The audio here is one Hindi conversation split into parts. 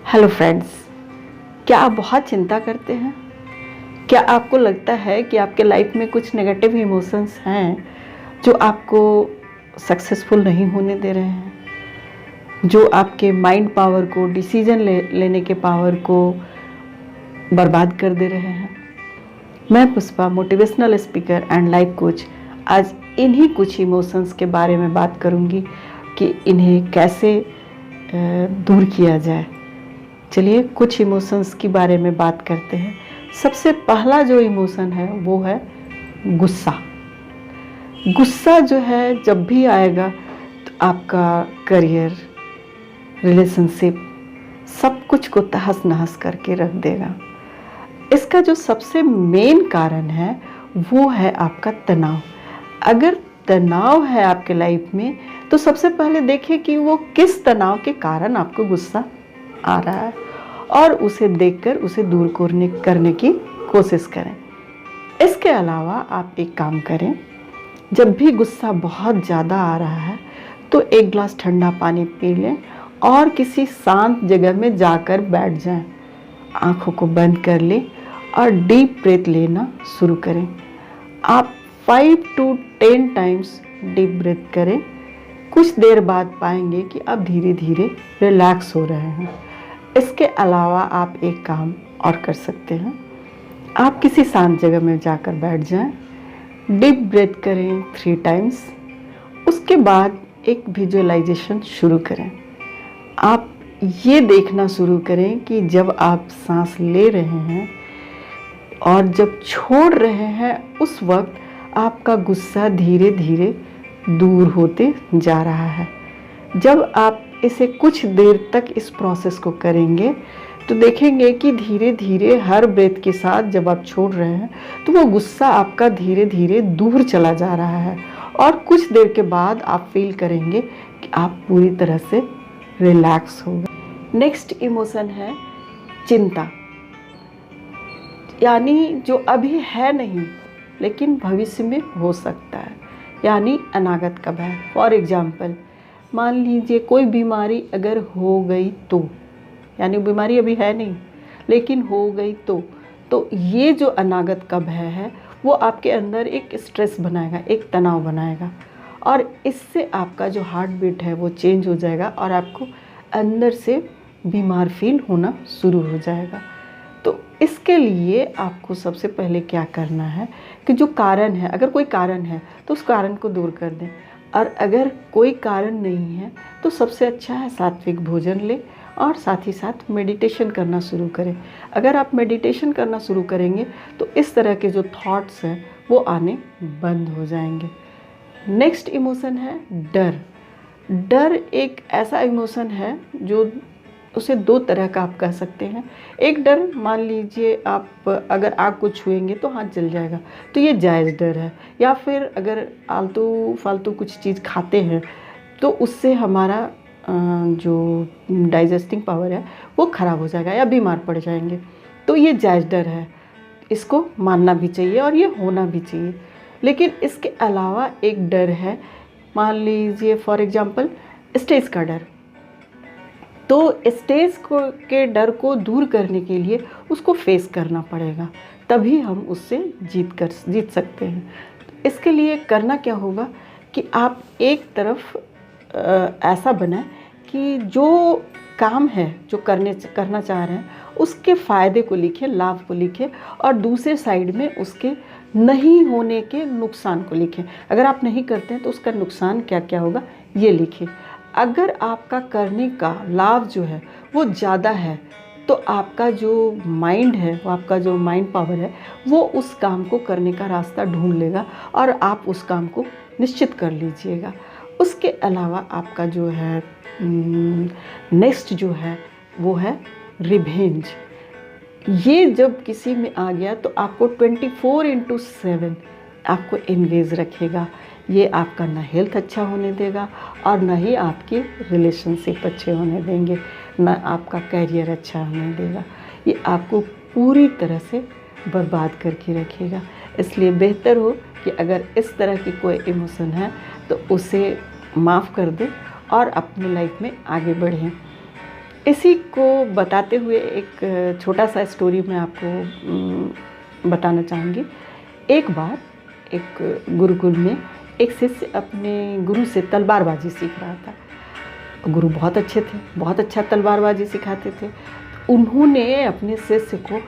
हेलो फ्रेंड्स, क्या आप बहुत चिंता करते हैं? क्या आपको लगता है कि आपके लाइफ में कुछ नेगेटिव इमोशंस हैं जो आपको सक्सेसफुल नहीं होने दे रहे हैं, जो आपके माइंड पावर को, डिसीजन लेने के पावर को बर्बाद कर दे रहे हैं? मैं Pushpa, motivational speaker and life coach, आज इन्हीं कुछ इमोशंस के बारे में बात करूंगी कि इन्हें कैसे दूर किया जाए। चलिए कुछ इमोशंस के बारे में बात करते हैं। सबसे पहला जो इमोशन है वो है गुस्सा। गुस्सा जो है जब भी आएगा तो आपका करियर, रिलेशनशिप, सब कुछ को तहस नहस करके रख देगा। इसका जो सबसे मेन कारण है वो है आपका तनाव। अगर तनाव है आपके लाइफ में तो सबसे पहले देखिए कि वो किस तनाव के कारण आपको गुस्सा आ रहा है और उसे देखकर उसे दूर करने की कोशिश करें। इसके अलावा आप एक काम करें, जब भी गुस्सा बहुत ज़्यादा आ रहा है तो एक गिलास ठंडा पानी पी लें और किसी शांत जगह में जाकर बैठ जाएं। आँखों को बंद कर लें और डीप ब्रेथ लेना शुरू करें। आप 5 to 10 टाइम्स डीप ब्रेथ करें। कुछ देर बाद पाएंगे कि आप धीरे धीरे रिलैक्स हो रहे हैं। इसके अलावा आप एक काम और कर सकते हैं। आप किसी शांत जगह में जाकर बैठ जाएं, डीप ब्रेथ करें 3 टाइम्स। उसके बाद एक विजुअलाइजेशन शुरू करें। आप ये देखना शुरू करें कि जब आप सांस ले रहे हैं और जब छोड़ रहे हैं उस वक्त आपका गुस्सा धीरे धीरे दूर होते जा रहा है। जब आप इसे कुछ देर तक इस प्रोसेस को करेंगे तो देखेंगे कि धीरे धीरे हर ब्रेथ के साथ जब आप छोड़ रहे हैं तो वो गुस्सा आपका धीरे धीरे दूर चला जा रहा है और कुछ देर के बाद आप फील करेंगे कि आप पूरी तरह से रिलैक्स हो गए। नेक्स्ट इमोशन है चिंता, यानी जो अभी है नहीं लेकिन भविष्य में हो सकता है, यानी अनागत का भय। फॉर एग्जाम्पल, मान लीजिए कोई बीमारी अगर हो गई तो, यानी बीमारी अभी है नहीं लेकिन हो गई तो ये जो अनागत का भय है वो आपके अंदर एक स्ट्रेस बनाएगा, एक तनाव बनाएगा और इससे आपका जो हार्ट बीट है वो चेंज हो जाएगा और आपको अंदर से बीमार फील होना शुरू हो जाएगा। तो इसके लिए आपको सबसे पहले क्या करना है कि जो कारण है, अगर कोई कारण है तो उस कारण को दूर कर दें, और अगर कोई कारण नहीं है तो सबसे अच्छा है सात्विक भोजन लें और साथ ही साथ मेडिटेशन करना शुरू करें। अगर आप मेडिटेशन करना शुरू करेंगे तो इस तरह के जो थॉट्स हैं वो आने बंद हो जाएंगे। नेक्स्ट इमोशन है डर। डर एक ऐसा इमोशन है जो उसे 2 तरह का आप कह सकते हैं। एक डर, मान लीजिए आप अगर आग को छुएंगे तो हाथ जल जाएगा, तो ये जायज़ डर है। या फिर अगर आलतू फालतू कुछ चीज़ खाते हैं तो उससे हमारा जो डाइजेस्टिंग पावर है वो ख़राब हो जाएगा या बीमार पड़ जाएंगे, तो ये जायज़ डर है। इसको मानना भी चाहिए और ये होना भी चाहिए। लेकिन इसके अलावा एक डर है, मान लीजिए फॉर एग्ज़ाम्पल स्टेज का डर। तो स्टेज के डर को दूर करने के लिए उसको फेस करना पड़ेगा, तभी हम उससे जीत सकते हैं। इसके लिए करना क्या होगा कि आप एक तरफ ऐसा बनाएं कि जो काम है, जो करना चाह रहे हैं उसके फ़ायदे को लिखें, लाभ को लिखें, और दूसरे साइड में उसके नहीं होने के नुकसान को लिखें। अगर आप नहीं करते हैं तो उसका नुकसान क्या क्या होगा ये लिखें। अगर आपका करने का लाभ जो है वो ज़्यादा है तो आपका जो माइंड है, वो आपका जो माइंड पावर है वो उस काम को करने का रास्ता ढूंढ लेगा और आप उस काम को निश्चित कर लीजिएगा। उसके अलावा आपका जो है नेक्स्ट जो है वो है रिवेंज। ये जब किसी में आ गया तो आपको 24/7 आपको एंगेज रखेगा। ये आपका ना हेल्थ अच्छा होने देगा और ना ही आपके रिलेशनशिप अच्छे होने देंगे, ना आपका करियर अच्छा होने देगा। ये आपको पूरी तरह से बर्बाद करके रखेगा। इसलिए बेहतर हो कि अगर इस तरह की कोई इमोशन है तो उसे माफ़ कर दें और अपनी लाइफ में आगे बढ़ें। इसी को बताते हुए एक छोटा सा स्टोरी मैं आपको बताना चाहूँगी। एक बार एक गुरुकुल में एक शिष्य अपने गुरु से तलवारबाजी सीख रहा था। गुरु बहुत अच्छे थे, बहुत अच्छा तलवारबाजी सिखाते थे। उन्होंने अपने शिष्य को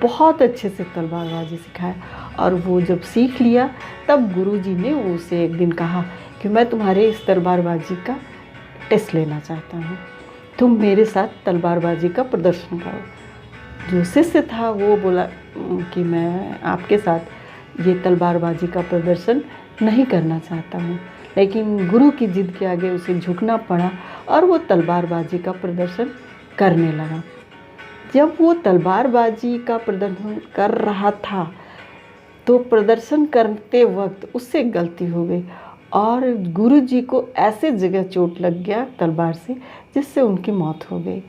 बहुत अच्छे से तलवारबाजी सिखाया और वो जब सीख लिया तब गुरुजी ने उसे एक दिन कहा कि मैं तुम्हारे इस तलवारबाजी का टेस्ट लेना चाहता हूँ, तुम मेरे साथ तलवारबाजी का प्रदर्शन करो। जो शिष्य था वो बोला कि मैं आपके साथ ये तलवारबाजी का प्रदर्शन नहीं करना चाहता हूँ, लेकिन गुरु की जिद के आगे उसे झुकना पड़ा और वो तलवारबाजी का प्रदर्शन करने लगा। जब वो तलवारबाजी का प्रदर्शन कर रहा था तो प्रदर्शन करते वक्त उससे गलती हो गई और गुरुजी को ऐसे जगह चोट लग गया तलवार से जिससे उनकी मौत हो गई।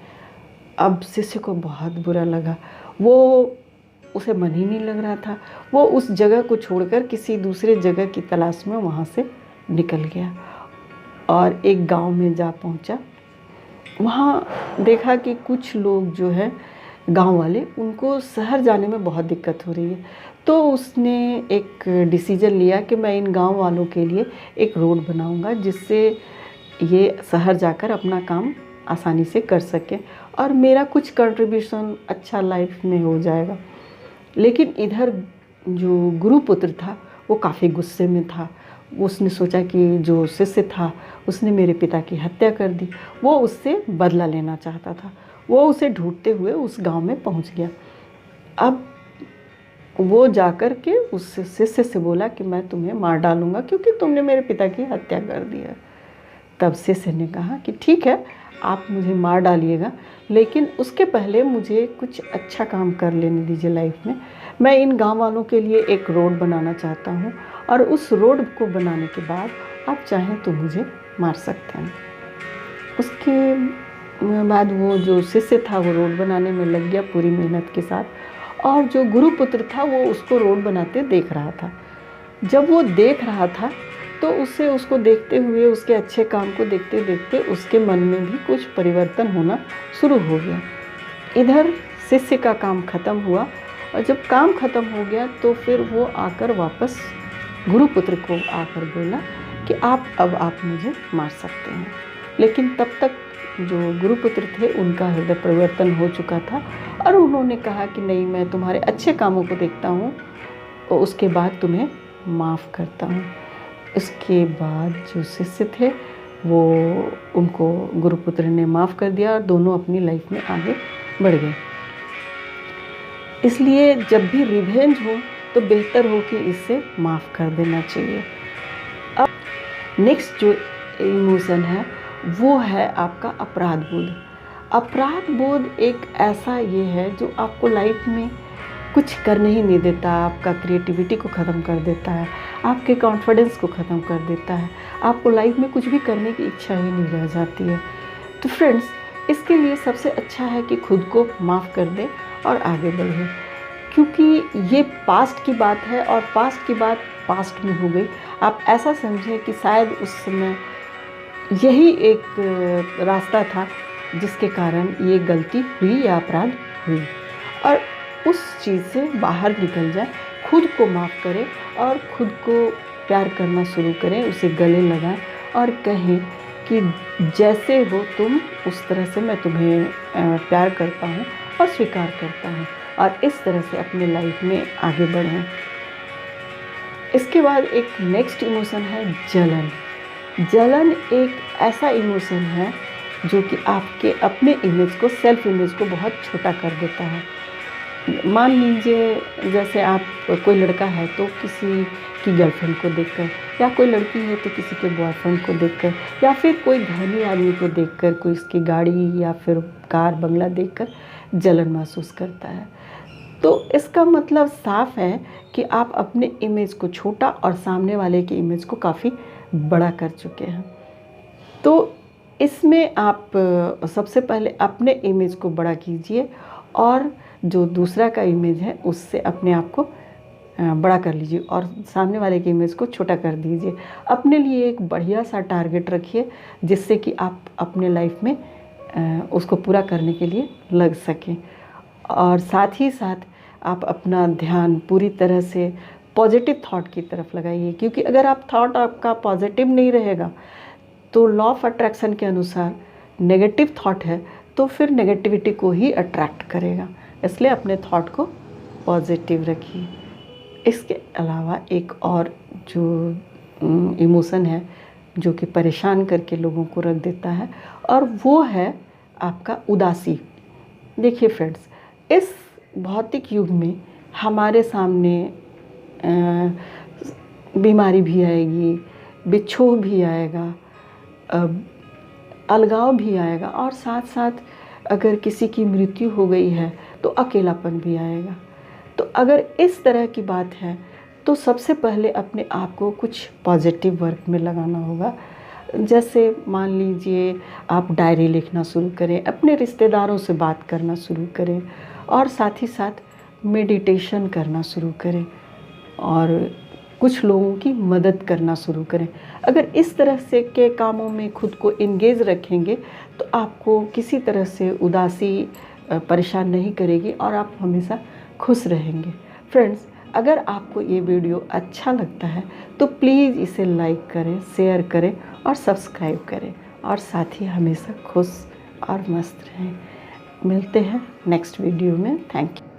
अब शिष्य को बहुत बुरा लगा, वो उसे मन ही नहीं लग रहा था। वो उस जगह को छोड़कर किसी दूसरे जगह की तलाश में वहाँ से निकल गया और एक गांव में जा पहुँचा। वहाँ देखा कि कुछ लोग जो है गांव वाले, उनको शहर जाने में बहुत दिक्कत हो रही है। तो उसने एक डिसीजन लिया कि मैं इन गांव वालों के लिए एक रोड बनाऊंगा जिससे ये शहर जाकर अपना काम आसानी से कर सके और मेरा कुछ कंट्रीब्यूशन अच्छा लाइफ में हो जाएगा। लेकिन इधर जो गुरुपुत्र था वो काफ़ी गुस्से में था। उसने सोचा कि जो शिष्य था उसने मेरे पिता की हत्या कर दी, वो उससे बदला लेना चाहता था। वो उसे ढूंढते हुए उस गांव में पहुंच गया। अब वो जाकर के उस शिष्य से बोला कि मैं तुम्हें मार डालूंगा क्योंकि तुमने मेरे पिता की हत्या कर दी है। तब शिष्य ने कहा कि ठीक है, आप मुझे मार डालिएगा, लेकिन उसके पहले मुझे कुछ अच्छा काम कर लेने दीजिए लाइफ में। मैं इन गांव वालों के लिए एक रोड बनाना चाहता हूँ और उस रोड को बनाने के बाद आप चाहें तो मुझे मार सकते हैं। उसके बाद वो जो शिष्य था वो रोड बनाने में लग गया पूरी मेहनत के साथ और जो गुरुपुत्र था वो उसको रोड बनाते देख रहा था। जब वो देख रहा था तो उससे उसको देखते हुए, उसके अच्छे काम को देखते देखते उसके मन में भी कुछ परिवर्तन होना शुरू हो गया। इधर शिष्य का काम ख़त्म हुआ और जब काम ख़त्म हो गया तो फिर वो आकर वापस गुरुपुत्र को आकर बोला कि अब आप मुझे मार सकते हैं। लेकिन तब तक जो गुरुपुत्र थे उनका हृदय परिवर्तन हो चुका था और उन्होंने कहा कि नहीं, मैं तुम्हारे अच्छे कामों को देखता हूँ और उसके बाद तुम्हें माफ़ करता हूँ। इसके बाद जो शिष्य थे वो उनको गुरुपुत्र ने माफ़ कर दिया और दोनों अपनी लाइफ में आगे बढ़ गए। इसलिए जब भी रिवेंज हो तो बेहतर हो कि इसे माफ़ कर देना चाहिए। अब नेक्स्ट जो इमोशन है वो है आपका अपराध बोध। अपराध बोध एक ऐसा ये है जो आपको लाइफ में कुछ करने ही नहीं देता, आपका क्रिएटिविटी को ख़त्म कर देता है, आपके कॉन्फिडेंस को ख़त्म कर देता है, आपको लाइफ में कुछ भी करने की इच्छा ही नहीं रह जाती है। तो फ्रेंड्स, इसके लिए सबसे अच्छा है कि खुद को माफ़ कर दें और आगे बढ़ें, क्योंकि ये पास्ट की बात है और पास्ट की बात पास्ट में हो गई। आप ऐसा समझें कि शायद उस समय यही एक रास्ता था जिसके कारण ये गलती हुई या अपराध हुई, और उस चीज़ से बाहर निकल जाए, खुद को माफ़ करें और खुद को प्यार करना शुरू करें, उसे गले लगाएं और कहें कि जैसे हो तुम उस तरह से मैं तुम्हें प्यार करता हूँ और स्वीकार करता हूँ, और इस तरह से अपने लाइफ में आगे बढ़ें। इसके बाद एक नेक्स्ट इमोशन है जलन। जलन एक ऐसा इमोशन है जो कि आपके अपने इमेज को, सेल्फ इमेज को बहुत छोटा कर देता है। मान लीजिए जैसे आप, कोई लड़का है तो किसी की गर्लफ्रेंड को देखकर, या कोई लड़की है तो किसी के बॉयफ्रेंड को देखकर, या फिर कोई धनी आदमी को देखकर, कोई इसकी गाड़ी या फिर कार बंगला देखकर जलन महसूस करता है। तो इसका मतलब साफ है कि आप अपने इमेज को छोटा और सामने वाले की इमेज को काफ़ी बड़ा कर चुके हैं। तो इसमें आप सबसे पहले अपने इमेज को बड़ा कीजिए और जो दूसरा का इमेज है उससे अपने आप को बड़ा कर लीजिए और सामने वाले की इमेज को छोटा कर दीजिए। अपने लिए एक बढ़िया सा टारगेट रखिए जिससे कि आप अपने लाइफ में उसको पूरा करने के लिए लग सकें। और साथ ही साथ आप अपना ध्यान पूरी तरह से पॉजिटिव थॉट की तरफ लगाइए, क्योंकि अगर आप थॉट आपका पॉजिटिव नहीं रहेगा तो लॉ ऑफ अट्रैक्शन के अनुसार नेगेटिव थॉट है तो फिर नेगेटिविटी को ही अट्रैक्ट करेगा। इसलिए अपने थॉट को पॉजिटिव रखिए। इसके अलावा एक और जो इमोशन है जो कि परेशान करके लोगों को रख देता है, और वो है आपका उदासी। देखिए फ्रेंड्स, इस भौतिक युग में हमारे सामने बीमारी भी आएगी, बिछोह भी आएगा, अलगाव भी आएगा, और साथ साथ अगर किसी की मृत्यु हो गई है तो अकेलापन भी आएगा। तो अगर इस तरह की बात है तो सबसे पहले अपने आप को कुछ पॉजिटिव वर्क में लगाना होगा। जैसे मान लीजिए आप डायरी लिखना शुरू करें, अपने रिश्तेदारों से बात करना शुरू करें, और साथ ही साथ मेडिटेशन करना शुरू करें, और कुछ लोगों की मदद करना शुरू करें। अगर इस तरह से के कामों में खुद को इंगेज रखेंगे तो आपको किसी तरह से उदासी परेशान नहीं करेगी और आप हमेशा खुश रहेंगे। फ्रेंड्स, अगर आपको ये वीडियो अच्छा लगता है तो प्लीज़ इसे लाइक करें, शेयर करें और सब्सक्राइब करें, और साथ ही हमेशा खुश और मस्त रहें। मिलते हैं नेक्स्ट वीडियो में। Thank you.